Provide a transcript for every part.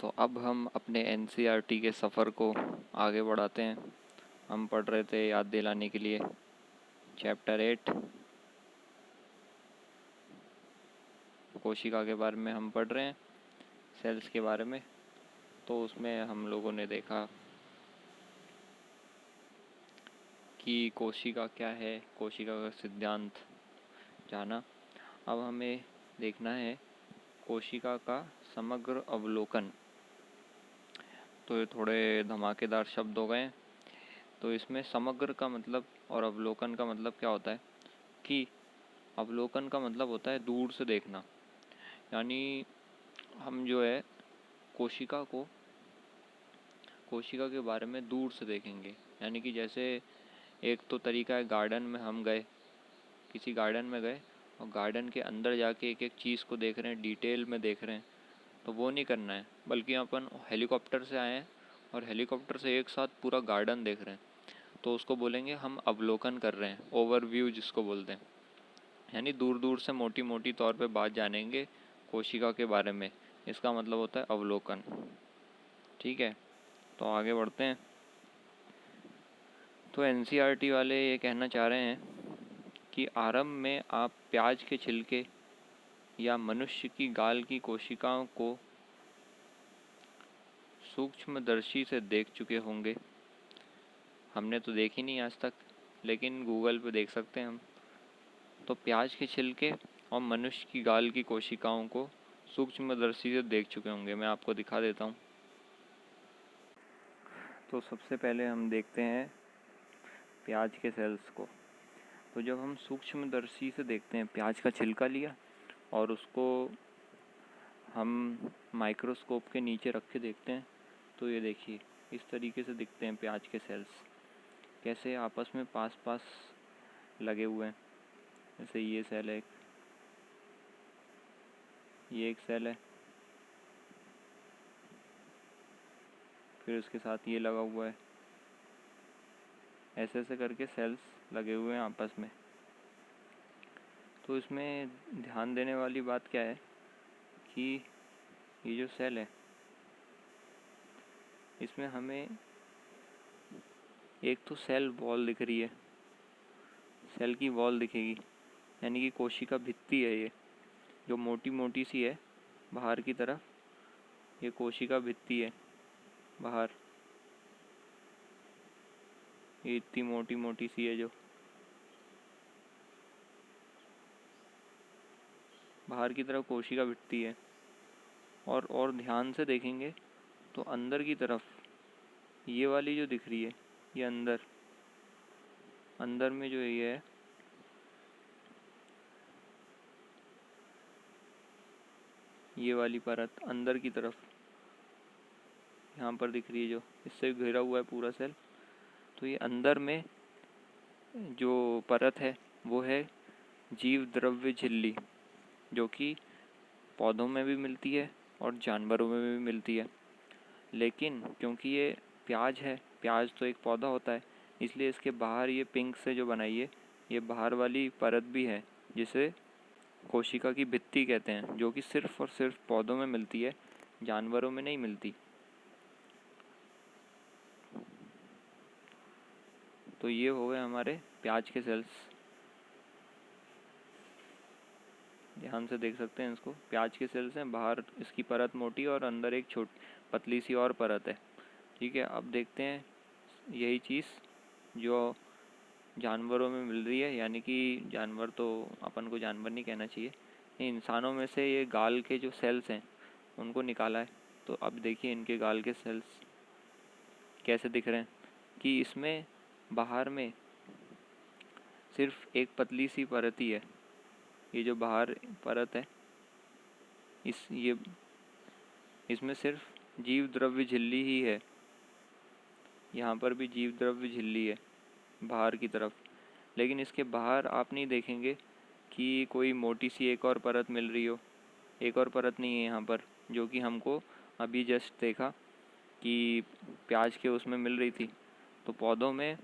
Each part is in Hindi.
तो अब हम अपने एनसीईआरटी के सफ़र को आगे बढ़ाते हैं। हम पढ़ रहे थे याद दिलाने के लिए चैप्टर 8 कोशिका के बारे में हम पढ़ रहे हैं, सेल्स के बारे में। तो उसमें हम लोगों ने देखा कि कोशिका क्या है, कोशिका का सिद्धांत जाना। अब हमें देखना है कोशिका का समग्र अवलोकन। तो ये थोड़े धमाकेदार शब्द हो गए। तो इसमें समग्र का मतलब और अवलोकन का मतलब क्या होता है कि अवलोकन का मतलब होता है दूर से देखना, यानी हम जो है कोशिका के बारे में दूर से देखेंगे। यानी कि जैसे एक तो तरीका है, गार्डन में हम गए, किसी गार्डन में गए और गार्डन के अंदर जाके एक एक चीज़ को देख रहे हैं, डिटेल में देख रहे हैं, तो वो नहीं करना है। बल्कि अपन हेलीकॉप्टर से आए हैं और हेलीकॉप्टर से एक साथ पूरा गार्डन देख रहे हैं, तो उसको बोलेंगे हम अवलोकन कर रहे हैं, ओवरव्यू जिसको बोलते हैं। यानी दूर दूर से मोटी मोटी तौर पे बात जानेंगे कोशिका के बारे में, इसका मतलब होता है अवलोकन। ठीक है, तो आगे बढ़ते हैं। तो एनसीईआरटी वाले ये कहना चाह रहे हैं कि आरंभ में आप प्याज के छिलके या मनुष्य की गाल की कोशिकाओं को सूक्ष्मदर्शी से देख चुके होंगे। हमने तो देखी नहीं आज तक, लेकिन गूगल पे देख सकते हैं हम। तो प्याज के छिलके और मनुष्य की गाल की कोशिकाओं को सूक्ष्मदर्शी से देख चुके होंगे। मैं आपको दिखा देता हूँ। तो सबसे पहले हम देखते हैं प्याज के सेल्स को। तो जब हम सूक्ष्मदर्शी से देखते हैं, प्याज का छिलका लिया और उसको हम माइक्रोस्कोप के नीचे रख के देखते हैं, तो ये देखिए इस तरीके से दिखते हैं प्याज के सेल्स, कैसे आपस में पास पास लगे हुए हैं। जैसे ये सेल है, ये एक सेल है, फिर उसके साथ ये लगा हुआ है। ऐसे ऐसे करके सेल्स लगे हुए हैं आपस में। तो इसमें ध्यान देने वाली बात क्या है कि ये जो सेल है, इसमें हमें एक तो सेल वॉल दिख रही है, सेल की वॉल दिखेगी, यानी कि कोशिका भित्ति है ये, जो मोटी मोटी सी है बाहर की तरफ, ये कोशिका भित्ति है बाहर। ये इतनी मोटी मोटी सी है जो बाहर की तरफ कोशिका भित्ति है। और ध्यान से देखेंगे तो अंदर की तरफ ये वाली जो दिख रही है, ये अंदर में जो ये है, ये वाली परत अंदर की तरफ यहाँ पर दिख रही है, जो इससे घिरा हुआ है पूरा सेल। तो ये अंदर में जो परत है वो है जीव द्रव्य झिल्ली, जो कि पौधों में भी मिलती है और जानवरों में भी मिलती है। लेकिन क्योंकि ये प्याज है, प्याज तो एक पौधा होता है, इसलिए इसके बाहर ये पिंक से जो बनाई है, ये बाहर वाली परत भी है, जिसे कोशिका की भित्ति कहते हैं, जो कि सिर्फ और सिर्फ पौधों में मिलती है, जानवरों में नहीं मिलती। तो ये हो गए हमारे प्याज के सेल्स। ध्यान से देख सकते हैं इसको, प्याज के सेल्स हैं, बाहर इसकी परत मोटी और अंदर एक पतली सी और परत है। ठीक है, अब देखते हैं यही चीज़ जो जानवरों में मिल रही है, यानी कि जानवर तो अपन को जानवर नहीं कहना चाहिए, इंसानों में से ये गाल के जो सेल्स हैं उनको निकाला है। तो अब देखिए इनके गाल के सेल्स कैसे दिख रहे हैं कि इसमें बाहर में सिर्फ एक पतली सी परत ही है। ये जो बाहर परत है, इसमें सिर्फ जीव द्रव्य झिल्ली ही है। यहाँ पर भी जीव द्रव्य झिल्ली है बाहर की तरफ, लेकिन इसके बाहर आप नहीं देखेंगे कि कोई मोटी सी एक और परत मिल रही हो। एक और परत नहीं है यहाँ पर, जो कि हमको अभी जस्ट देखा कि प्याज के उसमें मिल रही थी। तो पौधों में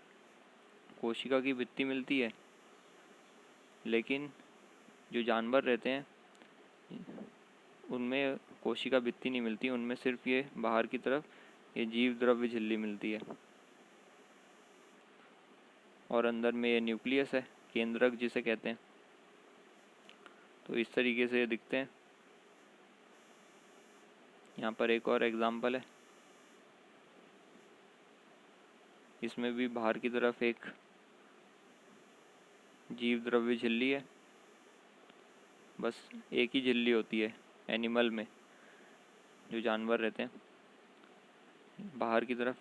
कोशिका की भित्ति मिलती है, लेकिन जो जानवर रहते हैं उनमें कोशिका भित्ति नहीं मिलती, उनमें सिर्फ ये बाहर की तरफ ये जीव द्रव्य झिल्ली मिलती है। और अंदर में ये न्यूक्लियस है, केंद्रक जिसे कहते हैं। तो इस तरीके से ये दिखते हैं। यहाँ पर एक और एग्जाम्पल है, इसमें भी बाहर की तरफ एक जीव द्रव्य झिल्ली है, बस एक ही झिल्ली होती है एनिमल में, जो जानवर रहते हैं। बाहर की तरफ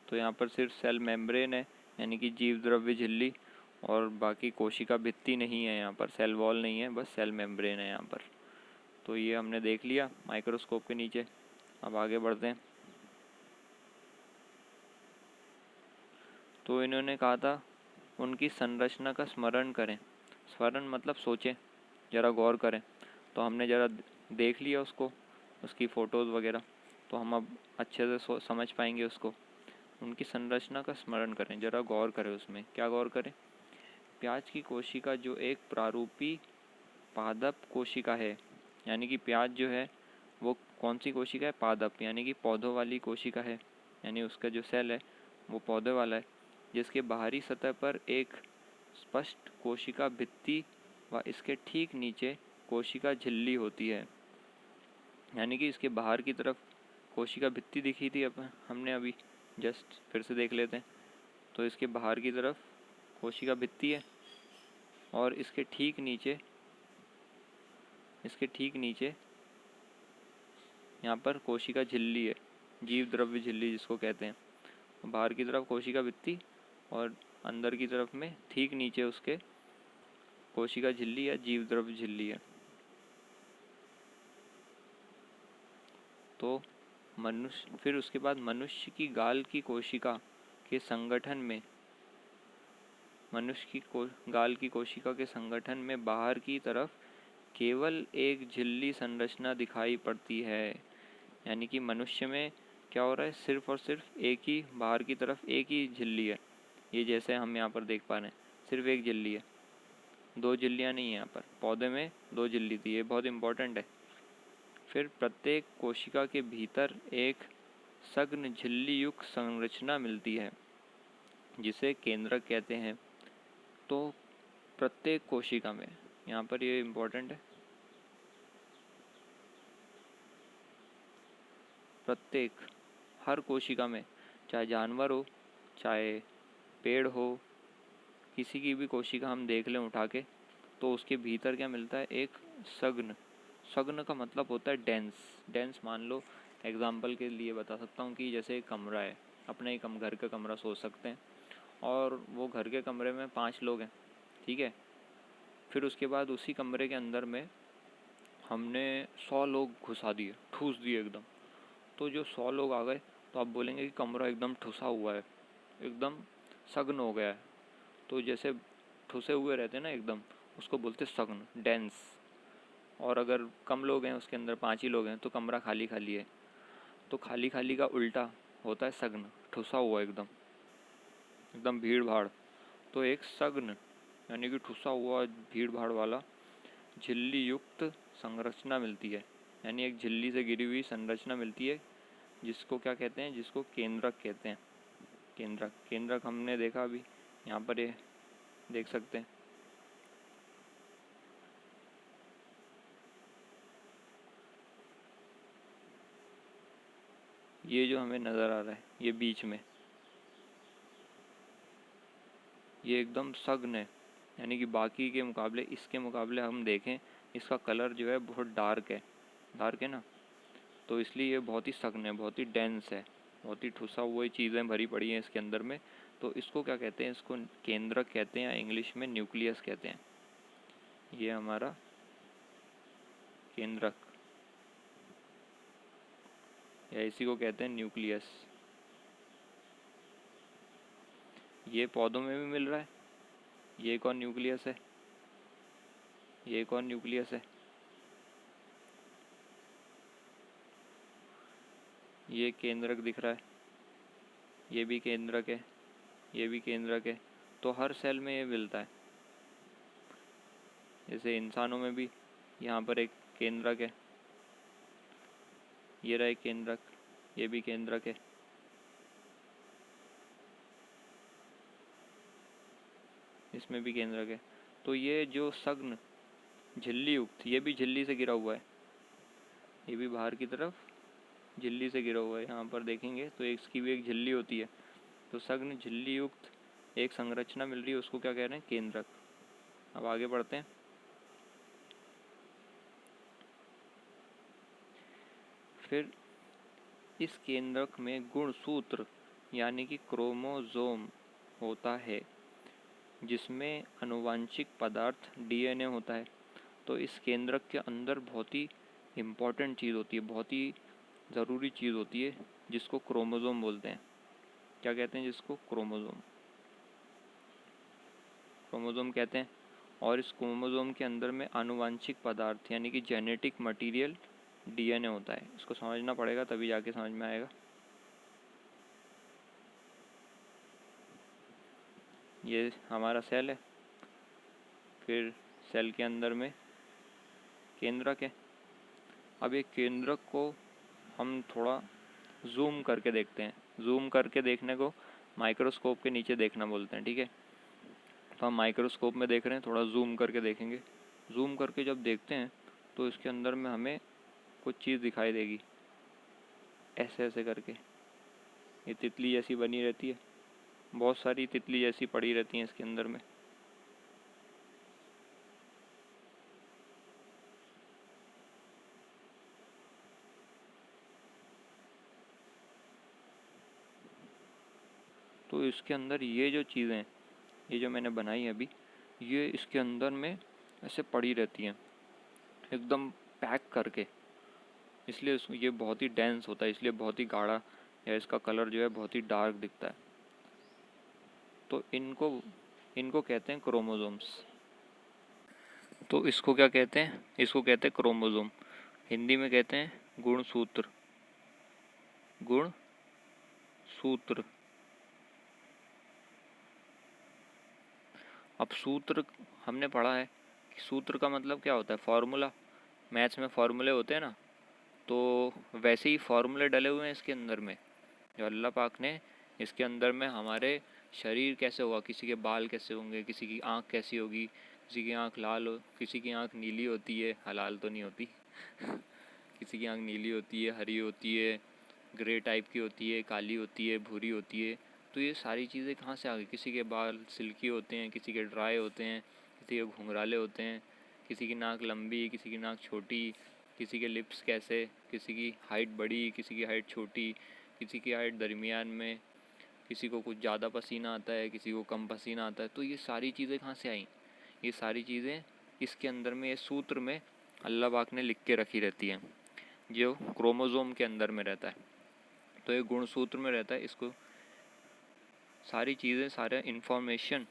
तो यहाँ पर सिर्फ सेल मेम्ब्रेन है, यानी कि जीव द्रव्य झिल्ली, और बाकी कोशिका भित्ति नहीं है, यहाँ पर सेल वॉल नहीं है, बस सेल मेम्ब्रेन है यहाँ पर। तो ये हमने देख लिया माइक्रोस्कोप के नीचे। अब आगे बढ़ते हैं। तो इन्होंने कहा था उनकी संरचना का स्मरण करें। स्मरण मतलब सोचें, ज़रा गौर करें। तो हमने ज़रा देख लिया उसको, उसकी फ़ोटोज़ वगैरह, तो हम अब अच्छे से समझ पाएंगे उसको। उनकी संरचना का स्मरण करें, ज़रा गौर करें उसमें। क्या गौर करें? प्याज की कोशिका जो एक प्रारूपी पादप कोशिका है, यानी कि प्याज जो है वो कौन सी कोशिका है? पादप, यानी कि पौधों वाली कोशिका है, यानी उसका जो सेल है वो पौधे वाला है, जिसके बाहरी सतह पर एक स्पष्ट कोशिका भित्ति व इसके ठीक नीचे कोशिका झिल्ली होती है। यानी कि इसके बाहर की तरफ कोशिका भित्ति दिखी थी हमने अभी जस्ट, फिर से देख लेते हैं। तो इसके बाहर की तरफ कोशिका भित्ति है, और इसके ठीक नीचे यहाँ पर कोशिका झिल्ली है, जीव द्रव्य झिल्ली जिसको कहते हैं। बाहर की तरफ कोशिका भित्ति और अंदर की तरफ में ठीक नीचे उसके कोशिका झिल्ली या जीव द्रव्य झिल्ली है। तो फिर उसके बाद मनुष्य की गाल की कोशिका के संगठन में गाल की कोशिका के संगठन में बाहर की तरफ केवल एक झिल्ली संरचना दिखाई पड़ती है। यानी कि मनुष्य में क्या हो रहा है? सिर्फ और सिर्फ एक ही, बाहर की तरफ एक ही झिल्ली है। ये जैसे हम यहाँ पर देख पा रहे हैं, सिर्फ एक झिल्ली है, दो झिल्लियाँ नहीं है यहाँ पर। पौधे में दो झिल्ली थी, ये बहुत इम्पोर्टेंट है। फिर प्रत्येक कोशिका के भीतर एक सघन झिल्ली युक्त संरचना मिलती है, जिसे केंद्रक कहते हैं। तो प्रत्येक कोशिका में, यहाँ पर ये इम्पोर्टेंट है, प्रत्येक, हर कोशिका में, चाहे जानवर हो चाहे पेड़ हो, किसी की भी कोशिका हम देख लें उठा के, तो उसके भीतर क्या मिलता है? एक सघन। सघन का मतलब होता है डेंस। मान लो एग्जाम्पल के लिए बता सकता हूँ कि जैसे एक कमरा है, अपने ही घर का कमरा सोच सकते हैं, और वो घर के कमरे में 5 लोग हैं, ठीक है। फिर उसके बाद उसी कमरे के अंदर में हमने 100 लोग घुसा दिए, ठूस दिए एकदम। तो जो 100 लोग आ गए, तो आप बोलेंगे कि कमरा एकदम ठुसा हुआ है, एकदम सघन हो गया है। तो जैसे ठुसे हुए रहते हैं ना एकदम, उसको बोलते सघन, डेंस। और अगर कम लोग हैं, उसके अंदर 5 ही लोग हैं, तो कमरा खाली खाली है। तो खाली खाली का उल्टा होता है सघन, ठुसा हुआ एकदम भीड़ भाड़। तो एक सघन यानी कि ठुसा हुआ भीड़ भाड़ वाला झिल्ली युक्त संरचना मिलती है, यानी एक झिल्ली से गिरी हुई संरचना मिलती है, जिसको क्या कहते हैं? जिसको केंद्रक कहते हैं। केंद्रक हमने देखा अभी, यहाँ पर ये देख सकते हैं। ये जो हमें नज़र आ रहा है, ये बीच में, ये एकदम सघन है, यानी कि बाकी के मुकाबले, इसके मुकाबले हम देखें, इसका कलर जो है बहुत डार्क है ना। तो इसलिए ये बहुत ही सघन है, बहुत ही डेंस है, बहुत ही ठुसा हुआ चीज़ें भरी पड़ी हैं इसके अंदर में। तो इसको क्या कहते हैं? इसको केंद्रक कहते हैं, या इंग्लिश में न्यूक्लियस कहते हैं। ये हमारा केंद्रक, या इसी को कहते हैं न्यूक्लियस। ये पौधों में भी मिल रहा है। ये एक और न्यूक्लियस है, ये एक और न्यूक्लियस है, ये केंद्रक दिख रहा है, ये भी केंद्रक है, ये भी केंद्रक है। तो हर सेल में ये मिलता है। जैसे इंसानों में भी यहाँ पर एक केंद्रक है, ये रहा एक केंद्रक, ये भी केंद्रक है। इसमें भी केंद्रक है। तो ये जो सघन झिल्ली युक्त, ये भी झिल्ली से गिरा हुआ है, ये भी बाहर की तरफ झिल्ली से गिरा हुआ है। यहाँ पर देखेंगे तो इसकी भी एक झिल्ली होती है। तो सघन झिल्ली युक्त एक संरचना मिल रही है, उसको क्या कह रहे हैं? केंद्रक। अब आगे बढ़ते हैं। फिर इस केंद्रक में गुणसूत्र यानी कि क्रोमोसोम होता है, जिसमें आनुवांशिक पदार्थ डीएनए होता है। तो इस केंद्रक के अंदर बहुत ही इम्पॉर्टेंट चीज़ होती है, बहुत ही ज़रूरी चीज़ होती है, जिसको क्रोमोसोम बोलते हैं। क्या कहते हैं जिसको? क्रोमोसोम। क्रोमोसोम कहते हैं। और इस क्रोमोसोम के अंदर में आनुवांशिक पदार्थ यानी कि जेनेटिक मटेरियल डीएनए होता है। इसको समझना पड़ेगा, तभी जाके समझ में आएगा। ये हमारा सेल है, फिर सेल के अंदर में केंद्रक है। अब ये केंद्रक को हम थोड़ा जूम करके देखते हैं। जूम करके देखने को माइक्रोस्कोप के नीचे देखना बोलते हैं, ठीक है। तो हम माइक्रोस्कोप में देख रहे हैं, थोड़ा जूम करके देखेंगे। जूम करके जब देखते हैं तो इसके अंदर में हमें कुछ चीज़ दिखाई देगी, ऐसे ऐसे करके। ये तितली जैसी बनी रहती है, बहुत सारी तितली जैसी पड़ी रहती हैं इसके अंदर में। तो इसके अंदर ये जो चीज़ें, ये जो मैंने बनाई है अभी, ये इसके अंदर में ऐसे पड़ी रहती हैं एकदम पैक करके। इसलिए ये बहुत ही डेंस होता है, इसलिए बहुत ही गाढ़ा, या इसका कलर जो है बहुत ही डार्क दिखता है। तो इनको इनको कहते हैं क्रोमोसोम्स। तो इसको क्या कहते हैं? इसको कहते हैं क्रोमोसोम। हिंदी में कहते हैं गुणसूत्र। गुणसूत्र। अब सूत्र हमने पढ़ा है कि सूत्र का मतलब क्या होता है? फॉर्मूला। मैथ्स में फॉर्मूले होते हैं ना, तो वैसे ही फॉर्मूले डले हुए हैं इसके अंदर में, जो अल्लाह पाक ने इसके अंदर में हमारे शरीर कैसे होगा, किसी के बाल कैसे होंगे, किसी की आँख कैसी होगी, किसी की आँख लाल हो, किसी की आँख नीली होती है, हलाल तो नहीं होती किसी की आँख नीली होती है, हरी होती है, ग्रे टाइप की होती है, काली होती है, भूरी होती है। तो ये सारी चीज़ें कहाँ से आ गई? किसी के बाल सिल्की होते हैं, किसी के ड्राई होते हैं, किसी के घुंघराले होते हैं, किसी की नाक लंबी, किसी की नाक छोटी, किसी के लिप्स कैसे, किसी की हाइट बड़ी, किसी की हाइट छोटी, किसी की हाइट दरमियान में, किसी को कुछ ज़्यादा पसीना आता है, किसी को कम पसीना आता है। तो ये सारी चीज़ें कहाँ से आई? ये सारी चीज़ें इसके अंदर में, ये सूत्र में अल्लाह पाक ने लिख के रखी रहती हैं, जो क्रोमोसोम के अंदर में रहता है। तो ये गुणसूत्र में रहता है। इसको सारी चीज़ें, सारे इन्फॉर्मेशन,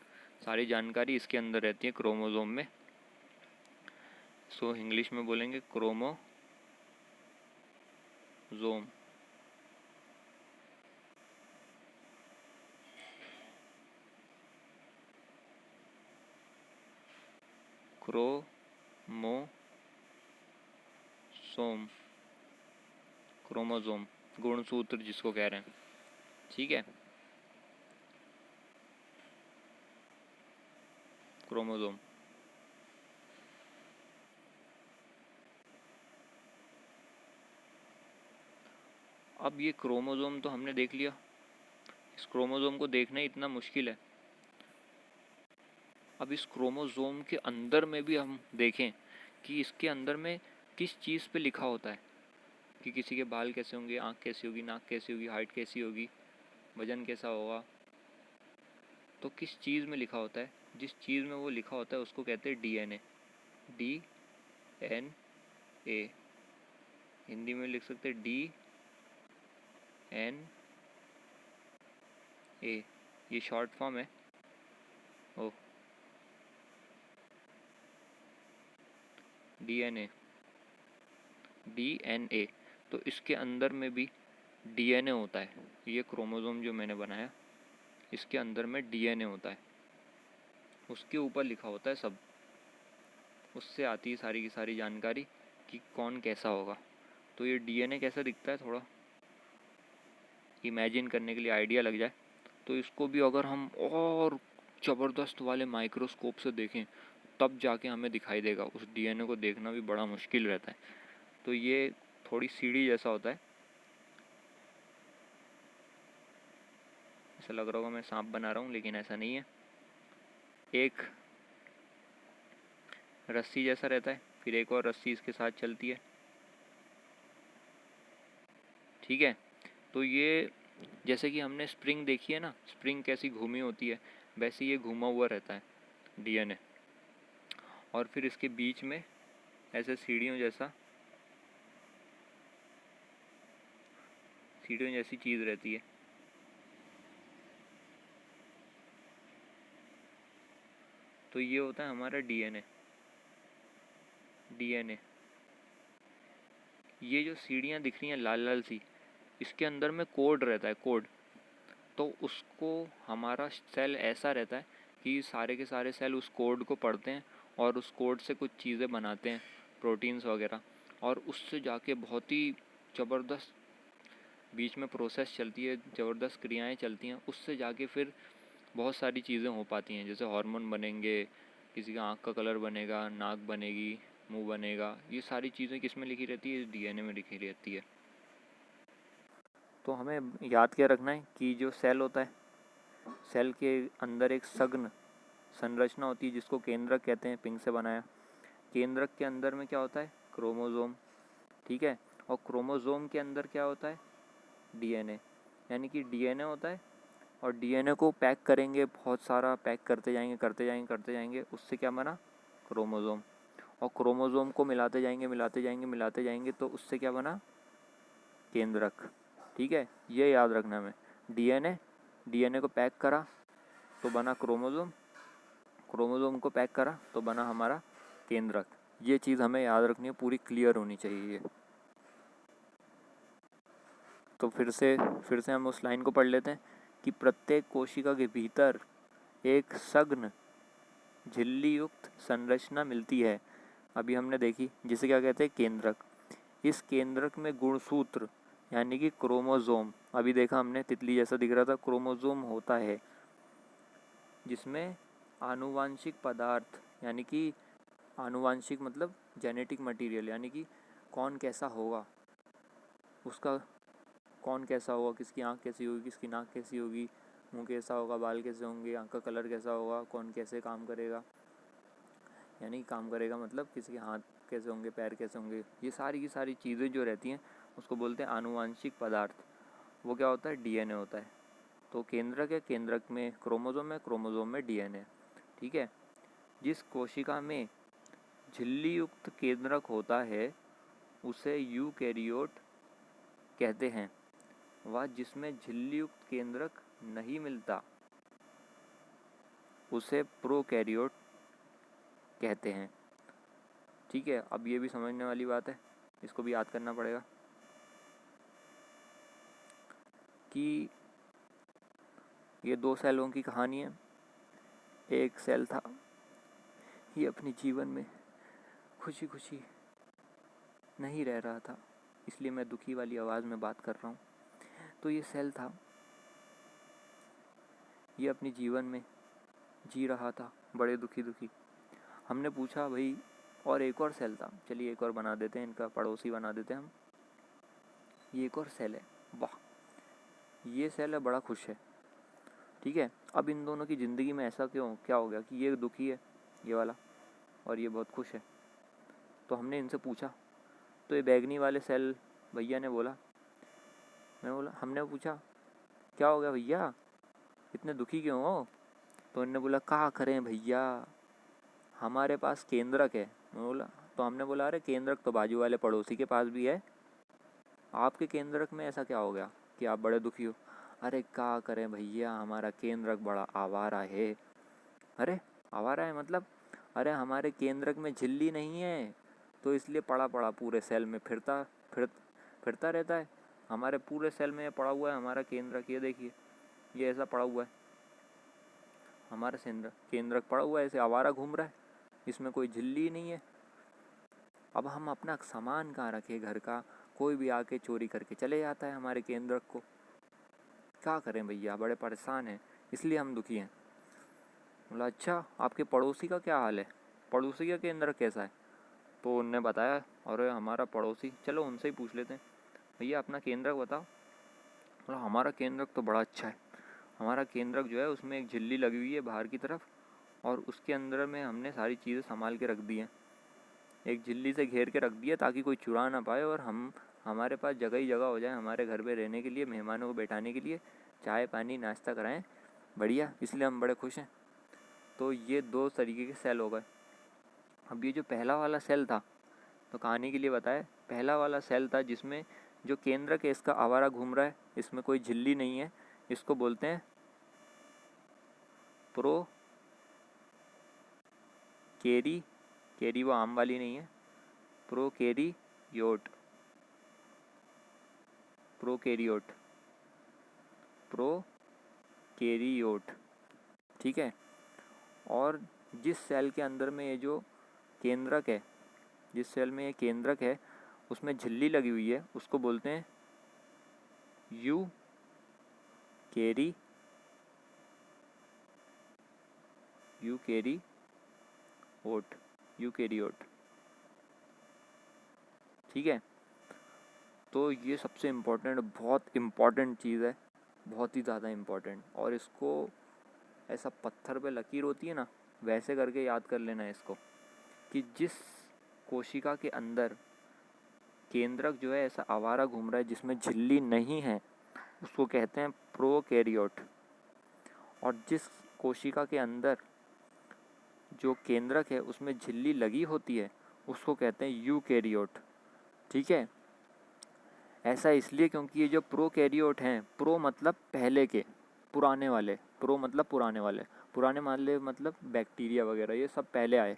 सारी जानकारी इसके अंदर रहती है क्रोमोसोम में। सो इंग्लिश में बोलेंगे क्रोमोसोम। क्रोमोसोम, क्रोमोसोम, गुणसूत्र जिसको कह रहे हैं, ठीक है। क्रोमोसोम। अब ये क्रोमोसोम तो हमने देख लिया, इस क्रोमोसोम को देखना ही इतना मुश्किल है। अब इस क्रोमोसोम के अंदर में भी हम देखें कि इसके अंदर में किस चीज़ पे लिखा होता है कि किसी के बाल कैसे होंगे, आँख कैसी होगी, नाक कैसी होगी, हाइट कैसी होगी, वजन कैसा होगा। तो किस चीज़ में लिखा होता है? जिस चीज़ में वो लिखा होता है उसको कहते हैं डीएनए। DNA। हिंदी में लिख सकते हैं DNA। ये शॉर्ट फॉर्म है। ओ, DNA। तो इसके अंदर में भी डीएनए होता है। ये क्रोमोसोम जो मैंने बनाया, इसके अंदर में डीएनए होता है, उसके ऊपर लिखा होता है सब। उससे आती है सारी की सारी जानकारी कि कौन कैसा होगा। तो ये डीएनए कैसा दिखता है, थोड़ा इमेजिन करने के लिए आइडिया लग जाए तो इसको भी अगर हम और ज़बरदस्त वाले माइक्रोस्कोप से देखें तब जाके हमें दिखाई देगा। उस डीएनए को देखना भी बड़ा मुश्किल रहता है। तो ये थोड़ी सीढ़ी जैसा होता है, ऐसा लग रहा होगा मैं सांप बना रहा हूँ, लेकिन ऐसा नहीं है। एक रस्सी जैसा रहता है, फिर एक और रस्सी इसके साथ चलती है, ठीक है। तो ये जैसे कि हमने स्प्रिंग देखी है ना, स्प्रिंग कैसी घूमी होती है, वैसे ये घूमा हुआ रहता है डीएनए। और फिर इसके बीच में ऐसे सीढ़ियों जैसी चीज़ रहती है। तो ये होता है हमारा डीएनए। ये जो सीढ़ियाँ दिख रही हैं लाल लाल सी, इसके अंदर में कोड रहता है, कोड। तो उसको हमारा सेल ऐसा रहता है कि सारे के सारे सेल उस कोड को पढ़ते हैं और उस कोड से कुछ चीज़ें बनाते हैं, प्रोटीन्स वगैरह, और उससे जाके बहुत ही ज़बरदस्त बीच में प्रोसेस चलती है, ज़बरदस्त क्रियाएं चलती हैं, उससे जाके फिर बहुत सारी चीज़ें हो पाती हैं। जैसे हार्मोन बनेंगे, किसी का आँख का कलर बनेगा, नाक बनेगी, मुंह बनेगा। ये सारी चीज़ें किस में लिखी रहती है, डीएनए में लिखी रहती है। तो हमें याद क्या रखना है कि जो सेल होता है, सेल के अंदर एक सघन संरचना होती है जिसको केंद्रक कहते हैं, पिंक से बनाया। केंद्रक के अंदर में क्या होता है, क्रोमोसोम, ठीक है। और क्रोमोसोम के अंदर क्या होता है, डीएनए। यानी कि डीएनए होता है और डीएनए को पैक करेंगे, बहुत सारा पैक करते जाएंगे, उससे क्या बना, क्रोमोसोम। और क्रोमोसोम को मिलाते जाएंगे तो उससे क्या बना, केंद्रक, ठीक है। ये याद रखना है। डीएनए को पैक करा तो बना क्रोमोसोम, क्रोमोसोम को पैक करा तो बना हमारा केंद्रक। ये चीज़ हमें याद रखनी है, पूरी क्लियर होनी चाहिए। तो फिर से हम उस लाइन को पढ़ लेते हैं कि प्रत्येक कोशिका के भीतर एक सघन झिल्ली युक्त संरचना मिलती है, अभी हमने देखी, जिसे क्या कहते हैं, केंद्रक। इस केंद्रक में गुणसूत्र यानी कि क्रोमोसोम, अभी देखा हमने, तितली जैसा दिख रहा था, क्रोमोसोम होता है, जिसमें आनुवांशिक पदार्थ, यानी कि आनुवांशिक मतलब जेनेटिक मटेरियल, यानी कि कौन कैसा होगा, उसका कौन कैसा होगा, किसकी आँख कैसी होगी, किसकी नाक कैसी होगी, मुंह कैसा होगा, बाल कैसे होंगे, आँख का कलर कैसा होगा, कौन कैसे काम करेगा, यानी काम करेगा मतलब किसी के हाथ कैसे होंगे, पैर कैसे होंगे, ये सारी की सारी चीज़ें जो रहती हैं उसको बोलते हैं आनुवांशिक पदार्थ। वो क्या होता है, डीएनए होता है। तो केंद्रक है, केंद्रक में क्रोमोसोम है, क्रोमोसोम में डीएनए, ठीक है। जिस कोशिका में झिल्ली युक्त केंद्रक होता है उसे यूकैरियोट कहते हैं। वह जिसमें झिल्ली युक्त केंद्रक नहीं मिलता उसे प्रोकैरियोट कहते हैं, ठीक है। अब ये भी समझने वाली बात है, इसको भी याद करना पड़ेगा कि ये दो सेलों की कहानी है। एक सेल था, ये अपने जीवन में खुशी खुशी नहीं रह रहा था, इसलिए मैं दुखी वाली आवाज़ में बात कर रहा हूँ। तो ये सेल था, ये अपने जीवन में जी रहा था बड़े दुखी दुखी। हमने पूछा भाई, और एक और सेल था, चलिए एक और बना देते हैं, इनका पड़ोसी बना देते हैं हम। ये एक और सेल है, वाह, ये सेल है, बड़ा खुश है, ठीक है। अब इन दोनों की ज़िंदगी में ऐसा क्या हो गया कि ये दुखी है, ये वाला, और ये बहुत खुश है। तो हमने इनसे पूछा, तो ये बैगनी वाले सेल भैया ने बोला, हमने पूछा क्या हो गया भैया, इतने दुखी क्यों हो। तो इन्होंने बोला, क्या करें भैया, हमारे पास केंद्रक है। तो हमने बोला, अरे केंद्रक तो बाजू वाले पड़ोसी के पास भी है, आपके केंद्रक में ऐसा क्या हो गया कि आप बड़े दुखी हो। अरे क्या करें भैया, हमारा केंद्रक बड़ा आवारा है। अरे आवारा है मतलब, अरे हमारे केंद्रक में झिल्ली नहीं है, तो इसलिए पड़ा पड़ा पूरे सेल में फिरता रहता है। हमारे पूरे सेल में पड़ा हुआ है हमारा केंद्रक, ये देखिए, ये ऐसा पड़ा हुआ है, हमारा केंद्रक पड़ा हुआ है, ऐसे आवारा घूम रहा है। इसमें कोई झिल्ली नहीं है। अब हम अपना सामान कहाँ रखें घर का, कोई भी आके चोरी करके चले जाता है हमारे केंद्रक को। क्या करें भैया, बड़े परेशान हैं, इसलिए हम दुखी हैं। बोला अच्छा आपके पड़ोसी का क्या हाल है, पड़ोसी का केंद्रक कैसा है? तो उनने बताया अरे हमारा पड़ोसी, चलो उनसे ही पूछ लेते हैं, भैया अपना केंद्रक बताओ। बोला हमारा केंद्रक तो बड़ा अच्छा है, हमारा केंद्रक जो है उसमें एक झिल्ली लगी हुई है बाहर की तरफ, और उसके अंदर में हमने सारी चीज़ें संभाल के रख दी हैं, एक झिल्ली से घेर के रख दिया ताकि कोई चुरा ना पाए, और हमारे पास जगह ही जगह हो जाए हमारे घर पे रहने के लिए, मेहमानों को बैठाने के लिए, चाय पानी नाश्ता कराएं, बढ़िया, इसलिए हम बड़े खुश हैं। तो ये 2 तरीके के सेल हो गए। अब ये जो पहला वाला सेल था, तो कहानी के लिए बताया, पहला वाला सेल था जिसमें जो केंद्रक है इसका आवारा घूम रहा है, इसमें कोई झिल्ली नहीं है, इसको बोलते हैं प्रो केरी, केरी वो आम वाली नहीं है, प्रोकैरियोट, प्रोकैरियोट, प्रोकैरियोट, ठीक है। और जिस सेल के अंदर में ये जो केंद्रक है, जिस सेल में ये केंद्रक है उसमें झिल्ली लगी हुई है, उसको बोलते हैं यूकैरियोट, ठीक है। तो ये सबसे इम्पोर्टेंट, बहुत इम्पोर्टेंट चीज़ है, बहुत ही ज़्यादा इम्पोर्टेंट। और इसको ऐसा पत्थर पे लकीर होती है ना, वैसे करके याद कर लेना है इसको, कि जिस कोशिका के अंदर केंद्रक जो है ऐसा आवारा घूम रहा है जिसमें झिल्ली नहीं है, उसको कहते हैं प्रोकैरियोट। और जिस कोशिका के अंदर जो केंद्रक है उसमें झिल्ली लगी होती है उसको कहते हैं यूकैरियोट, ठीक है। ऐसा इसलिए क्योंकि ये जो प्रोकैरियोट हैं, प्रो मतलब पहले के, पुराने वाले, प्रो मतलब पुराने वाले, पुराने वाले मतलब बैक्टीरिया वगैरह ये सब पहले आए,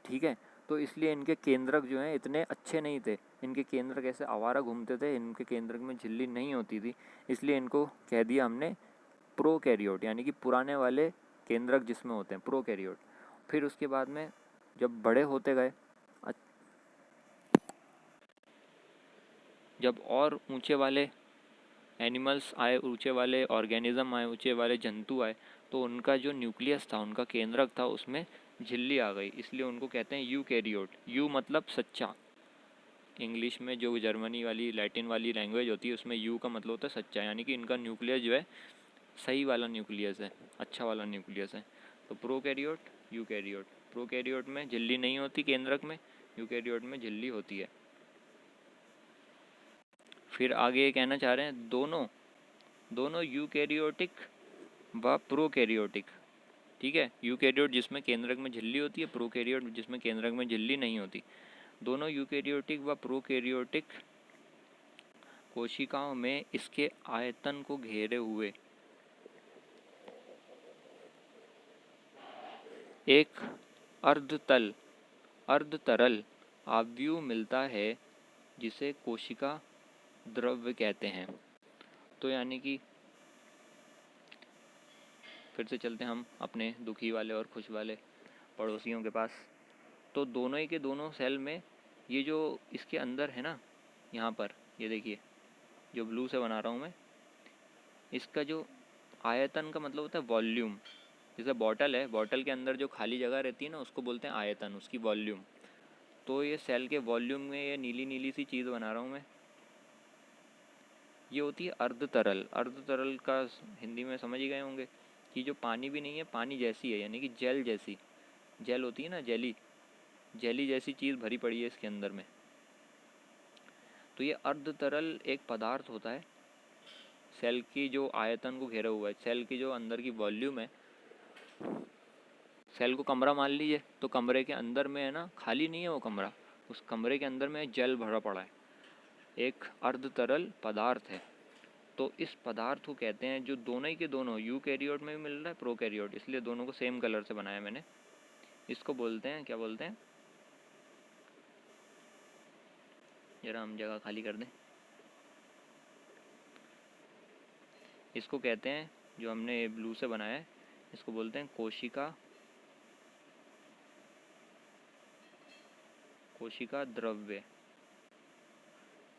ठीक है। तो इसलिए इनके केंद्रक जो हैं इतने अच्छे नहीं थे, इनके केंद्रक ऐसे आवारा घूमते थे, इनके केंद्रक में झिल्ली नहीं होती थी, इसलिए इनको कह दिया हमने प्रोकैरियोट, यानी कि पुराने वाले केंद्रक जिसमें होते हैं, प्रोकैरियोट। फिर उसके बाद में जब बड़े होते गए, जब और ऊंचे वाले एनिमल्स आए, ऊंचे वाले ऑर्गेनिज्म आए, ऊंचे वाले जंतु आए, तो उनका जो न्यूक्लियस था, उनका केंद्रक था, उसमें झिल्ली आ गई, इसलिए उनको कहते हैं यूकैरियोट। यू मतलब सच्चा, इंग्लिश में जो जर्मनी वाली लैटिन वाली लैंग्वेज होती है उसमें यू का मतलब होता है सच्चा, यानी कि इनका न्यूक्लियस जो है सही वाला न्यूक्लियस है, अच्छा वाला न्यूक्लियस है। तो प्रोकैरियोट, यूकैरियोट। प्रोकैरियोट में झिल्ली नहीं होती केंद्रक में, यूकैरियोट में झिल्ली होती है। फिर आगे ये कहना चाह रहे हैं दोनों यूकैरियोटिक व प्रोकैरियोटिक, ठीक है। यूकैरियोट जिसमें केंद्रक में झिल्ली होती है, प्रोकैरियोट जिसमें केंद्रक में झिल्ली नहीं होती। दोनों यूकैरियोटिक व प्रोकैरियोटिक कोशिकाओं में इसके आयतन को घेरे हुए एक अर्धतरल आव्यूह मिलता है जिसे कोशिका द्रव्य कहते हैं। तो यानी कि फिर से चलते हैं हम अपने दुखी वाले और खुश वाले पड़ोसियों के पास। तो दोनों ही के दोनों सेल में ये जो इसके अंदर है ना, यहाँ पर ये देखिए जो ब्लू से बना रहा हूँ मैं, इसका जो आयतन का मतलब होता है वॉल्यूम। जैसे बॉटल है, बॉटल के अंदर जो खाली जगह रहती है ना उसको बोलते हैं आयतन, उसकी वॉल्यूम। तो ये सेल के वॉल्यूम में ये नीली नीली सी चीज़ बना रहा हूँ मैं, ये होती है अर्धतरल। अर्धतरल का हिंदी में समझ ही गए होंगे कि जो पानी भी नहीं है, पानी जैसी है, यानी कि जेल जैसी, जेल होती है ना, जेली, जेली जैसी चीज़ भरी पड़ी है इसके अंदर में। तो ये अर्धतरल एक पदार्थ होता है, सेल की जो आयतन को घेरा हुआ है, सेल की जो अंदर की वॉल्यूम है। सेल को कमरा मान लीजिए, तो कमरे के अंदर में है ना, खाली नहीं है वो कमरा, उस कमरे के अंदर में जल भरा पड़ा है, एक अर्धतरल पदार्थ है। तो इस पदार्थ को कहते हैं, जो दोनों ही के दोनों यूकैरियोट में भी मिल रहा है, प्रोकैरियोट, इसलिए दोनों को सेम कलर से बनाया मैंने। इसको बोलते हैं, क्या बोलते हैं, जरा हम जगह खाली कर दें। इसको कहते हैं, जो हमने ब्लू से बनाया है, इसको बोलते हैं कोशिका कोशिका द्रव्य,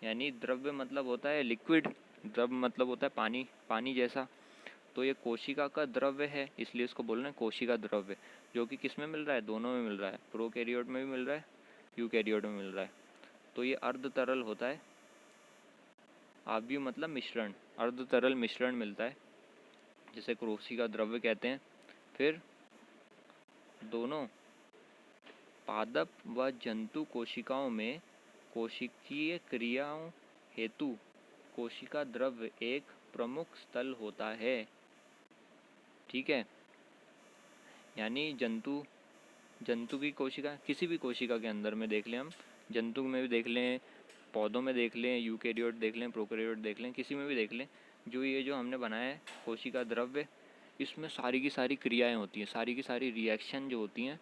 यानी द्रव्य मतलब होता है लिक्विड, द्रव्य मतलब होता है पानी, पानी जैसा। तो ये कोशिका का द्रव्य है, इसलिए इसको बोल रहे हैं कोशिका द्रव्य, जो कि किस में मिल रहा है, दोनों में मिल रहा है, प्रोकैरियोट में भी मिल रहा है, यूकैरियोट में मिल रहा है। तो ये अर्ध तरल होता है, आव्यूह मतलब मिश्रण, अर्ध तरल मिश्रण मिलता है जिसे कोशिका द्रव्य कहते हैं। फिर दोनों पादप व जंतु कोशिकाओं में कोशिकीय क्रियाओं हेतु कोशिका द्रव्य एक प्रमुख स्थल होता है। ठीक है, यानी जंतु की कोशिका, किसी भी कोशिका के अंदर में देख लें हम, जंतु में भी देख लें, पौधों में देख लें, यूकैरियोट देख लें, प्रोकैरियोट देख लें, किसी में भी देख लें, जो हमने बनाया है कोशिका द्रव्य, इसमें सारी की सारी क्रियाएं होती हैं, सारी की सारी रिएक्शन जो होती हैं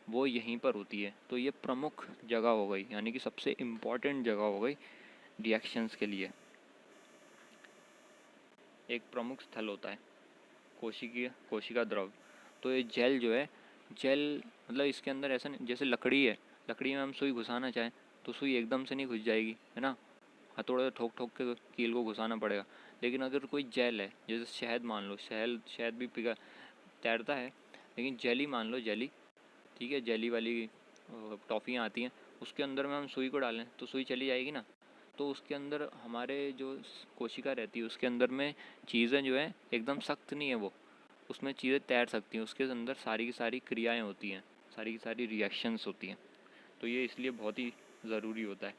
वो यहीं पर होती है। तो ये प्रमुख जगह हो गई, यानी कि सबसे इम्पॉर्टेंट जगह हो गई रिएक्शंस के लिए, एक प्रमुख स्थल होता है कोशिका द्रव। तो ये जेल जो है, जेल मतलब इसके अंदर ऐसा नहीं, जैसे लकड़ी है, लकड़ी में हम सुई घुसाना चाहें तो सुई एकदम से नहीं घुस जाएगी, है ना, हथौड़े ठोक ठोक के कील को घुसाना पड़ेगा। लेकिन अगर कोई जेल है, जैसे शहद मान लो, शहद भी पिघल तैरता है, लेकिन जेली मान लो, जेली, ठीक है, जेली वाली टॉफ़ियाँ आती हैं, उसके अंदर में हम सुई को डालें तो सुई चली जाएगी ना। तो उसके अंदर हमारे जो कोशिका रहती है उसके अंदर में चीज़ें जो है एकदम सख्त नहीं है, वो उसमें चीज़ें तैर सकती हैं, उसके अंदर सारी की सारी क्रियाएं होती हैं, सारी की सारी रिएक्शंस होती हैं। तो ये इसलिए बहुत ही ज़रूरी होता है,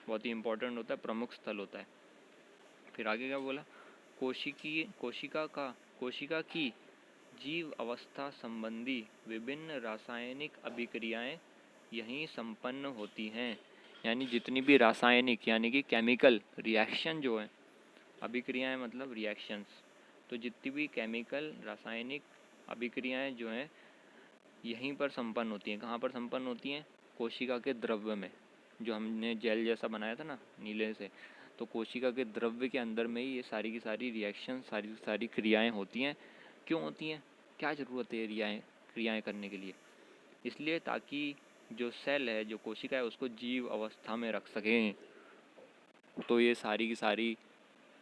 बहुत ही इम्पोर्टेंट होता है, प्रमुख स्थल होता है। फिर आगे क्या बोला, कोशिका की जीव अवस्था संबंधी विभिन्न रासायनिक अभिक्रियाएं यहीं संपन्न होती हैं। यानी जितनी भी रासायनिक यानी कि केमिकल रिएक्शन जो है, अभिक्रियाएं मतलब रिएक्शंस, तो जितनी भी केमिकल रासायनिक अभिक्रियाएं जो हैं यहीं पर संपन्न होती हैं। कहाँ पर संपन्न होती हैं, कोशिका के द्रव्य में, जो हमने जेल जैसा बनाया था ना नीले से, तो कोशिका के द्रव्य के अंदर में ही ये सारी की सारी रिएक्शन, सारी की सारी क्रियाएं होती हैं। क्यों होती हैं, क्या ज़रूरत है क्रियाएं करने के लिए, इसलिए ताकि जो सेल है, जो कोशिका है, उसको जीव अवस्था में रख सकें। तो ये सारी की सारी,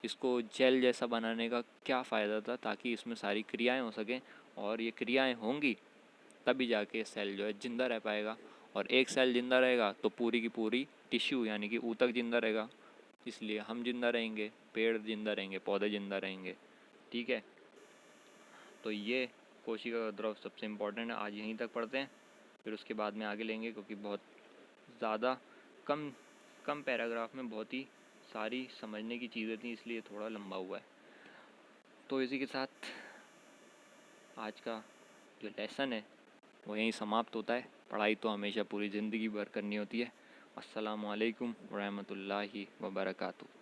इसको जेल जैसा बनाने का क्या फ़ायदा था, ताकि इसमें सारी क्रियाएं हो सकें, और ये क्रियाएं होंगी तभी जाके सेल जो है जिंदा रह पाएगा। और एक सेल जिंदा रहेगा तो पूरी की पूरी टिश्यू यानी कि ऊतक जिंदा रहेगा, इसलिए हम जिंदा रहेंगे, पेड़ जिंदा रहेंगे, पौधे जिंदा रहेंगे। ठीक है, तो ये कोशिका का द्रव सबसे इम्पोर्टेंट है। आज यहीं तक पढ़ते हैं, फिर उसके बाद में आगे लेंगे, क्योंकि बहुत ज़्यादा कम पैराग्राफ में बहुत ही सारी समझने की चीज़ें थी, इसलिए थोड़ा लंबा हुआ है। तो इसी के साथ आज का जो लेसन है वो यहीं समाप्त होता है। पढ़ाई तो हमेशा पूरी ज़िंदगी भर करनी होती है। अस्सलामु अलैकुम व रहमतुल्लाहि व बरकातुहू।